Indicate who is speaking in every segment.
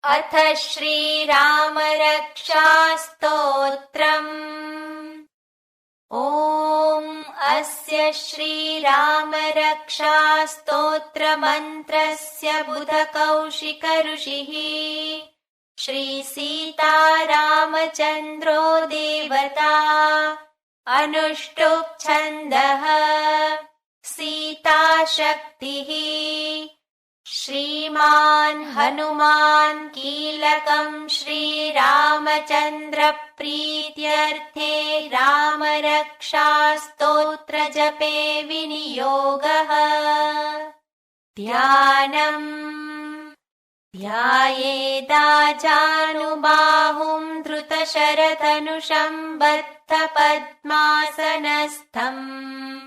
Speaker 1: अथ श्रीरामरक्षास्तोत्रम्। ॐ अस्य श्रीरामरक्षास्तोत्रमन्त्रस्य बुधकौशिकऋषिः श्रीसीतारामचन्द्रो देवता। अनुष्टुप् छन्दः। सीताशक्तिः। श्रीमान् हनुमान् कीलकम् श्रीरामचन्द्रप्रीत्यर्थे रामरक्षास्तोत्रजपे विनियोगः। ध्यानम्। ध्यायेदाजानुबाहुम् धृतशरधनुषम् बद्धपद्मासनस्थम्।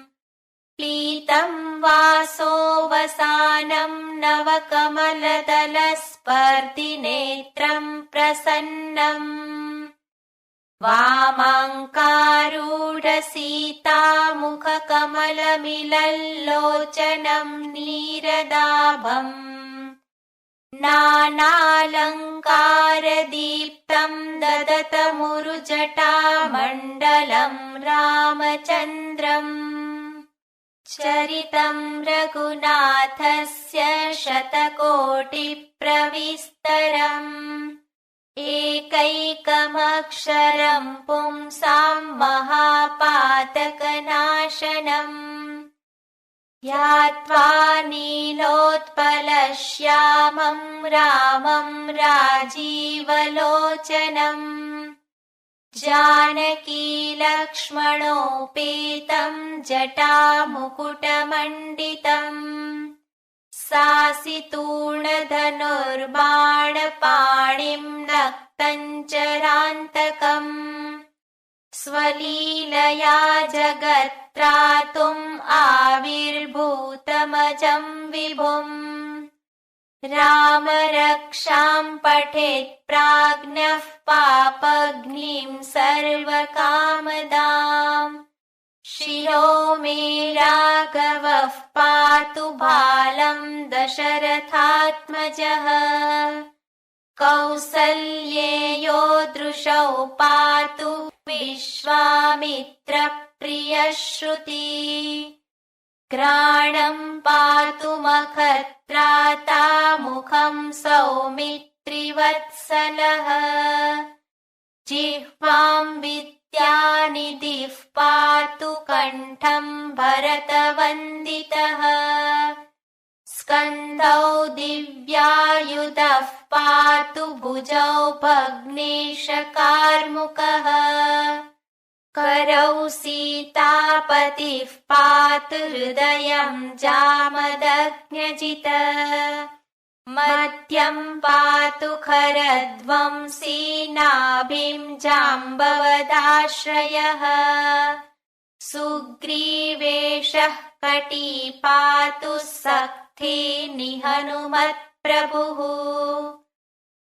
Speaker 1: प्लीतम् वासोऽवसानम् नवकमलदलस्पर्धिनेत्रम् प्रसन्नम्। वामाङ्कारूढसीतामुखकमलमिलल्लोचनम् नीरदाभम्। नानालङ्कारदीप्तम् ददतमुरुजटामण्डलम् रामचन्द्रम्। चरितम् रघुनाथस्य शतकोटिप्रविस्तरम्। एकैकमक्षरम् पुंसाम् महापातकनाशनम्। ध्यात्वा नीलोत्पलश्यामम् रामम् राजीवलोचनम्। जानकीलक्ष्मणोपेतम् जटामुकुटमण्डितम्। सासितूर्णधनुर्बाणपाणिम् नक्तम् चरान्तकम्। स्वलीलया जगत्त्रातुम् आविर्भूतमजम् विभुम्। रामरक्षाम् पठेत् प्राज्ञः पापघ्नीम् सर्वकामदाम्। शिरो मे राघवः पातु बालम् दशरथात्मजः। कौसल्येयो दृशौ पातु विश्वामित्रप्रियः श्रुतिः। घ्राणम् पातु मखत्राता मुखम् सौमित्रिवत्सलः। जिह्वाम् विद्यानिधिः पातु कण्ठम् भरतवन्दितः। स्कन्धौ दिव्यायुधः पातु भुजौ भग्नेशकार्मुकः। करौ सीतापतिः पातु हृदयम् जामदग्न्यजित्। मध्यम् पातु खरध्वंसी नाभिम् जाम्बवदाश्रयः। सुग्रीवेशः कटी पातु सख्थे निहनुमत्प्रभुः।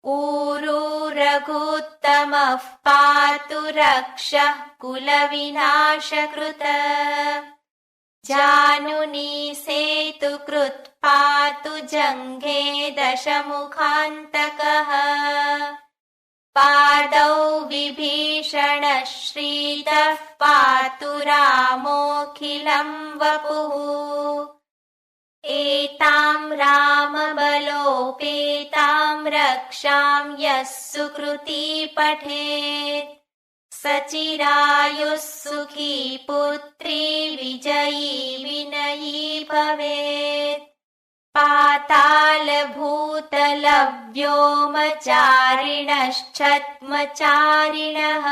Speaker 1: ऊरू रघुत्तमः पातु रक्षः कुलविनाशकृत्। जानुनी सेतुकृत् पातु जङ्घे दशमुखान्तकः। पादौ विभीषणः श्रीदः पातु रामोऽखिलम् वपुः। एताम् रामबलोपेताम् रक्षाम् यः सुकृती पठेत्। सचिरायुः सुखी पुत्री विजयी विनयी भवेत्। पातालभूतलव्योमचारिणश्छद्मचारिणः।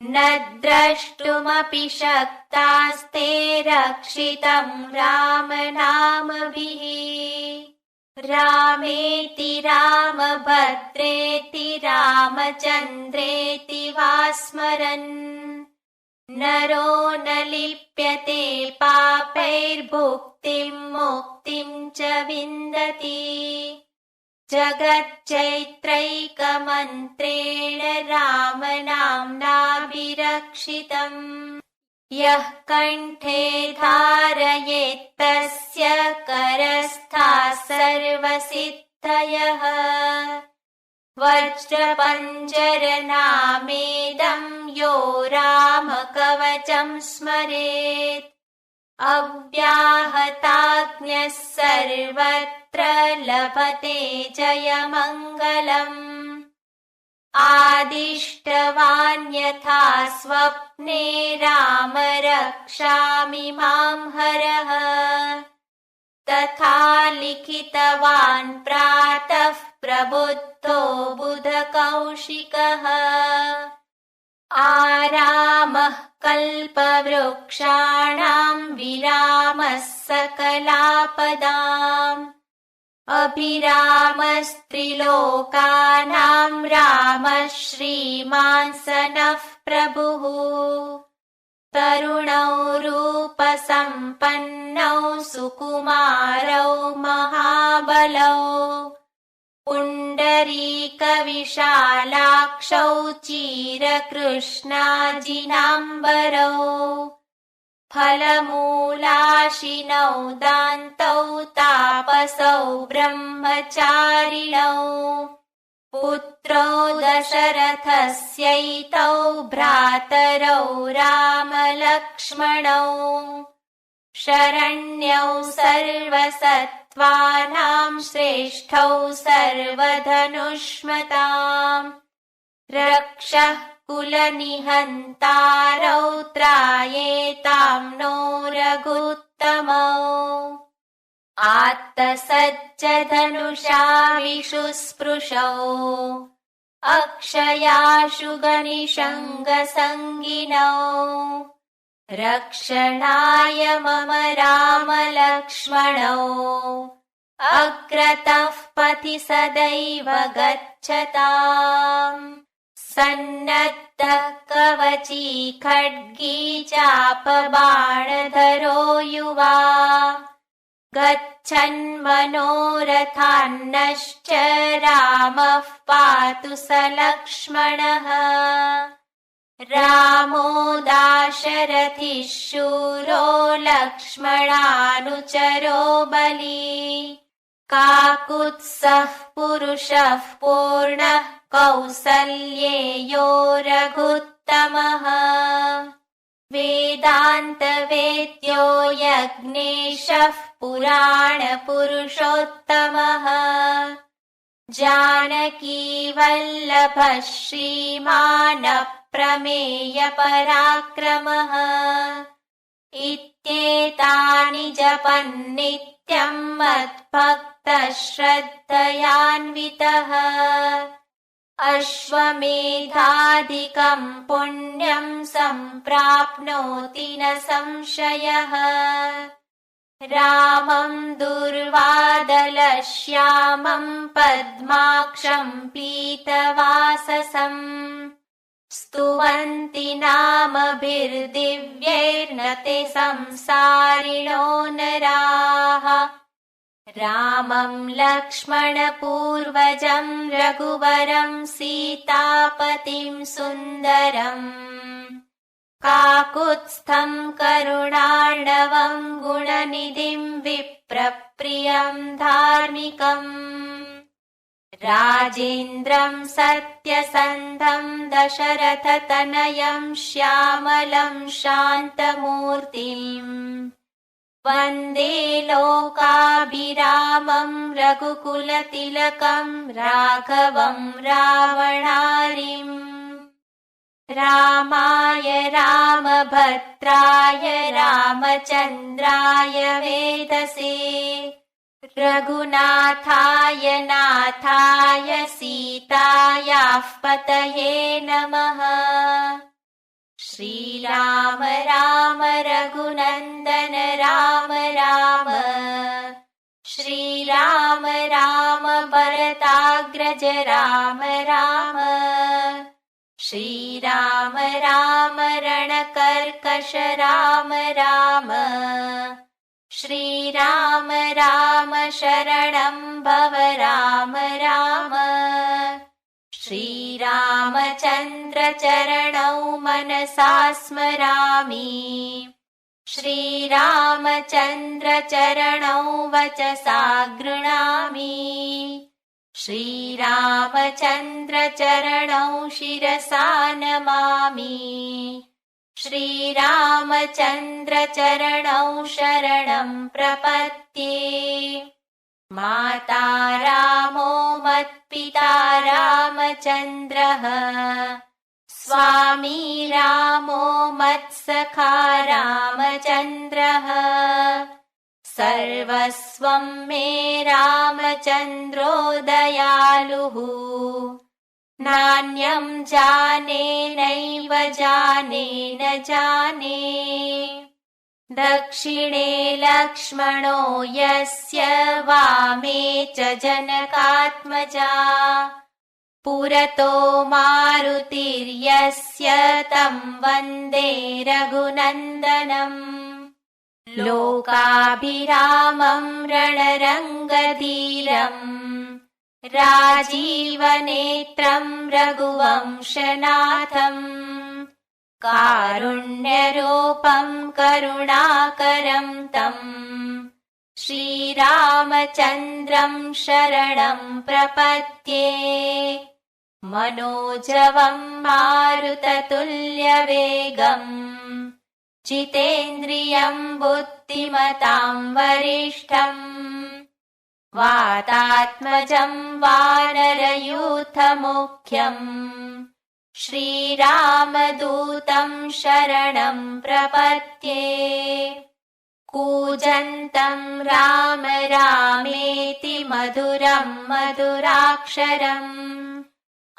Speaker 1: न द्रष्टुमपि शक्तास्ते रक्षितम् रामनामभिः। रामेति रामभद्रेति रामचन्द्रेति वा स्मरन्। नरो न लिप्यते पापैर्भुक्तिम् मुक्तिम् च विन्दति। जगच्चैत्रैकमन्त्रेण रामनाम्नाभिरक्षितम्। यः कण्ठे धारयेत् तस्य करस्थाः सर्वसिद्धिः। सिद्धयः वज्रपञ्जरनामेदं यो रामकवचं स्मरेत् अव्याहताज्ञः सर्वत्र लभते जयमङ्गलम् आदिष्टवान् यथा स्वप्ने राम रक्षामि मां हरः तथा लिखितवान् प्रातः प्रबुद्धो बुधकौशिकः आरामः कल्पवृक्षाणां विरामः सकलापदाम् अभिरामस्त्रिलोकानां रामः श्रीमान् स नः प्रभुः तरुणौ रूपसम्पन्नौ सुकुमारौ महाबलौ पुण्डरीकविशालाक्षौ चिरकृष्णाजिनाम्बरौ फलमूलाशिनौ दान्तौ तापसौ ब्रह्मचारिणौ पुत्रौ दशरथस्यैतौ भ्रातरौ रामलक्ष्मणौ शरण्यौ सर्वसत्त्वानां श्रेष्ठौ सर्वधनुष्मताम् रक्षः कुलनिहन्तारौ त्रायेतां नो रघुत्तमौ आत्तसज्जधनुषा विशुस्पृशौ अक्षयाशु गनिशङ्गसङ्गिनौ रक्षणाय मम रामलक्ष्मणौ अग्रतः पथि सदैव गच्छताम् सन्नद्धः कवची खड्गी चापबाणधरो युवा गच्छन्मनोरथान्नश्च रामः पातु स लक्ष्मणः रामो दाशरथिः शूरो लक्ष्मणानुचरो बली काकुत्स्थः पुरुषः पूर्णः कौसल्येयो रघुत्तमः वेदान्तवेद्यो यज्ञेशः पुराणपुरुषोत्तमः जानकीवल्लभः श्रीमान् अप्रमेयपराक्रमः इत्येतानि जपन्नित्यं मद्भक्तः श्रद्धयान्वितः अश्वमेधादिकं पुण्यं सम्प्राप्नोति न संशयः रामं दुर्वादलश्यामं पद्माक्षं पीतवाससं स्तुवन्ति नामभिर्दिव्यैर्न ते संसारिणो नराः रामं लक्ष्मणपूर्वजं रघुवरं सीतापतिं सुन्दरम् काकुत्स्थं करुणार्णवं गुणनिधिं विप्रप्रियं धार्मिकम् राजेन्द्रं सत्यसन्धं दशरथतनयं श्यामलं शान्तमूर्तिम् वन्दे लोकाभिरामं रघुकुलतिलकं राघवं रावणारिम् रामाय रामभद्राय रामचन्द्राय वेदसे रघुनाथाय नाथाय सीतायाः पतये नमः श्रीराम राम रघुनन्दन राम राम श्रीराम राम भरताग्रज राम राम श्रीराम राम रणकर्कश राम राम श्रीराम राम शरणं भव राम राम श्रीरामचन्द्र चरणौ मनसा स्मरामि श्रीरामचन्द्र चरणौ वचसा गृह्णामि श्रीरामचन्द्रचरणौ शिरसा नमामि। श्रीरामचन्द्रचरणौ शरणं प्रपद्ये। माता रामो मत्पिता रामचन्द्रः, स्वामी रामो मत्सखा रामचन्द्रः। सर्वस्वं मे रामचन्द्रो दयालुः, नान्यं जाने नैव जाने न जाने। दक्षिणे लक्ष्मणो यस्य, वामे च जनकात्मजा। पुरतो मारुतिर्यस्य, तं वन्दे रघुनन्दनम्। लोकाभिरामं रणरङ्गधीरम्, राजीवनेत्रं रघुवंशनाथम्। कारुण्यरूपं करुणाकरं तम्, श्रीरामचन्द्रं शरणं प्रपद्ये। मनोजवं मारुततुल्यवेगम्, जितेन्द्रियं बुद्धिमतां वरिष्ठम्। वातात्मजं वानरयूथमुख्यम्, श्रीरामदूतं शरणं प्रपद्ये। कूजन्तं राम रामेति मधुरं मधुराक्षरम्,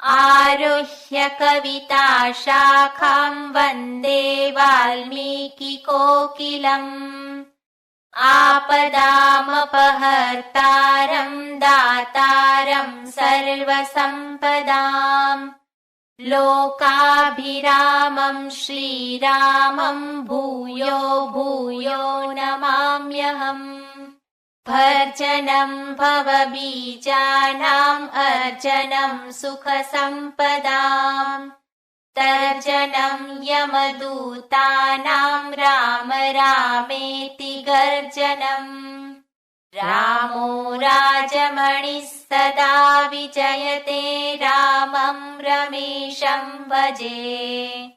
Speaker 1: आरुह्य कविताशाखां वन्दे वाल्मीकिकोकिलम्। आपदामपहर्तारं दातारं सर्वसम्पदां, लोकाभिरामं श्रीरामं भूयो भूयो नमाम्यहम्। भर्जनं भवबीजानाम् अर्जनं सुखसम्पदाम्, तर्जनं यमदूतानां राम रामेति गर्जनम्। रामो राजमणिः सदा विजयते, रामं रमेशं भजे।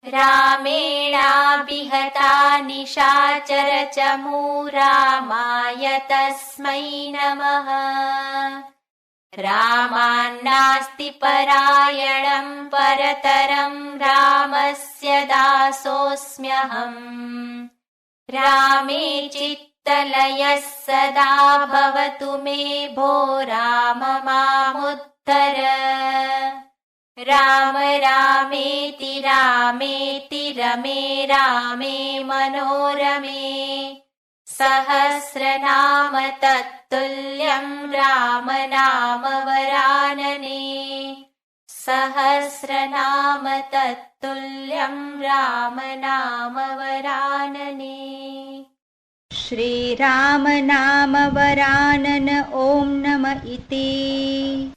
Speaker 1: रामेणाभिहता निशाचरचमू, रामाय तस्मै नमः। रामान्नास्ति परायणं परतरं, रामस्य दासोऽस्म्यहम्। रामे चित्तलयः सदा भवतु मे, भो राम मामुद्धर। राम रामेति रामेति रमे रामे मनोरमे। सहस्रनाम तत्तुल्यं राम नाम वरानने। सहस्रनाम तत्तुल्यं राम नाम वरानने।
Speaker 2: श्रीराम नाम वरानन ओम नम इति।